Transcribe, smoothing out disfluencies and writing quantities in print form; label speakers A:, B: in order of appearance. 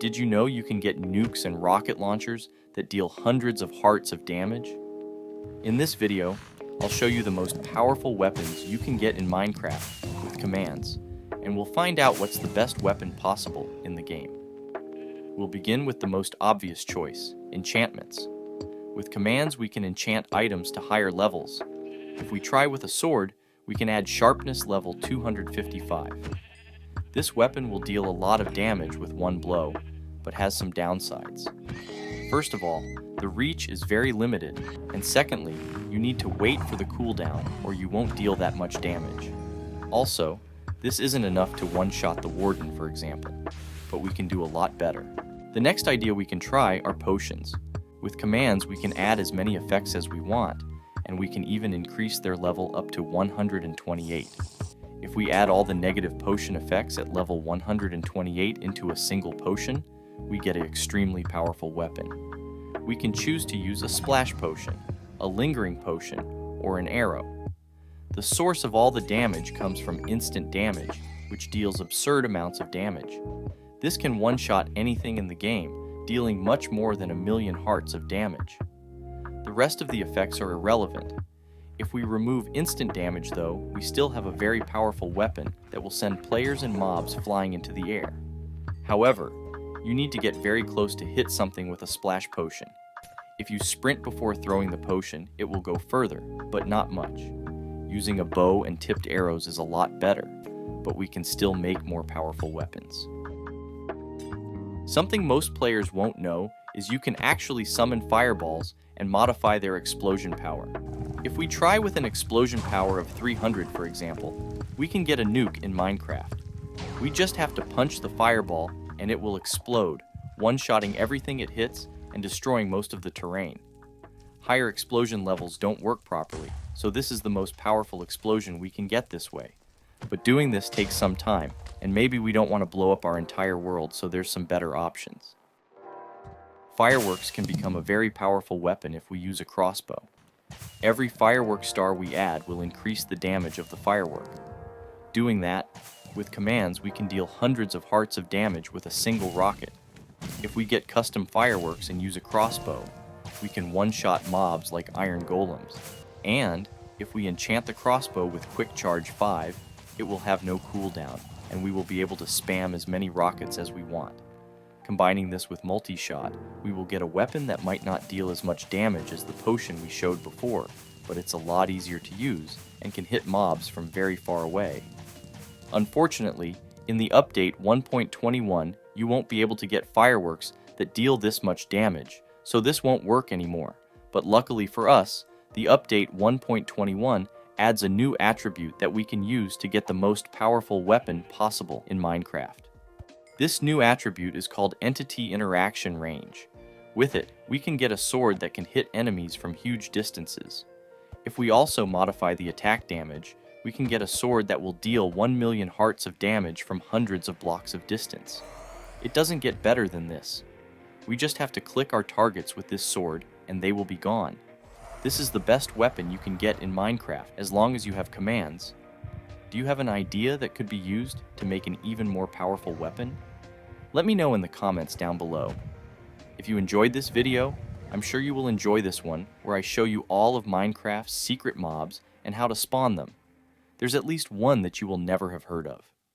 A: Did you know you can get nukes and rocket launchers that deal hundreds of hearts of damage? In this video, I'll show you the most powerful weapons you can get in Minecraft with commands, and we'll find out what's the best weapon possible in the game. We'll begin with the most obvious choice, enchantments. With commands, we can enchant items to higher levels. If we try with a sword, we can add sharpness level 255. This weapon will deal a lot of damage with one blow, but has some downsides. First of all, the reach is very limited, and secondly, you need to wait for the cooldown or you won't deal that much damage. Also, this isn't enough to one-shot the warden, for example, but we can do a lot better. The next idea we can try are potions. With commands, we can add as many effects as we want, and we can even increase their level up to 128. If we add all the negative potion effects at level 128 into a single potion, we get an extremely powerful weapon. We can choose to use a splash potion, a lingering potion, or an arrow. The source of all the damage comes from instant damage, which deals absurd amounts of damage. This can one-shot anything in the game, dealing much more than 1,000,000 hearts of damage. The rest of the effects are irrelevant. If we remove instant damage though, we still have a very powerful weapon that will send players and mobs flying into the air. However, you need to get very close to hit something with a splash potion. If you sprint before throwing the potion, it will go further, but not much. Using a bow and tipped arrows is a lot better, but we can still make more powerful weapons. Something most players won't know is you can actually summon fireballs and modify their explosion power. If we try with an explosion power of 300, for example, we can get a nuke in Minecraft. We just have to punch the fireball and it will explode, one-shotting everything it hits and destroying most of the terrain. Higher explosion levels don't work properly, so this is the most powerful explosion we can get this way. But doing this takes some time, and maybe we don't want to blow up our entire world, so there's some better options. Fireworks can become a very powerful weapon if we use a crossbow. Every firework star we add will increase the damage of the firework. Doing that, with commands we can deal hundreds of hearts of damage with a single rocket. If we get custom fireworks and use a crossbow, we can one-shot mobs like iron golems. And if we enchant the crossbow with quick charge 5, it will have no cooldown, and we will be able to spam as many rockets as we want. Combining this with multi-shot, we will get a weapon that might not deal as much damage as the potion we showed before, but it's a lot easier to use and can hit mobs from very far away. Unfortunately, in the update 1.21, you won't be able to get fireworks that deal this much damage, so this won't work anymore. But luckily for us, the update 1.21 adds a new attribute that we can use to get the most powerful weapon possible in Minecraft. This new attribute is called Entity Interaction Range. With it, we can get a sword that can hit enemies from huge distances. If we also modify the attack damage, we can get a sword that will deal 1,000,000 hearts of damage from hundreds of blocks of distance. It doesn't get better than this. We just have to click our targets with this sword and they will be gone. This is the best weapon you can get in Minecraft as long as you have commands. Do you have an idea that could be used to make an even more powerful weapon? Let me know in the comments down below. If you enjoyed this video, I'm sure you will enjoy this one where I show you all of Minecraft's secret mobs and how to spawn them. There's at least one that you will never have heard of.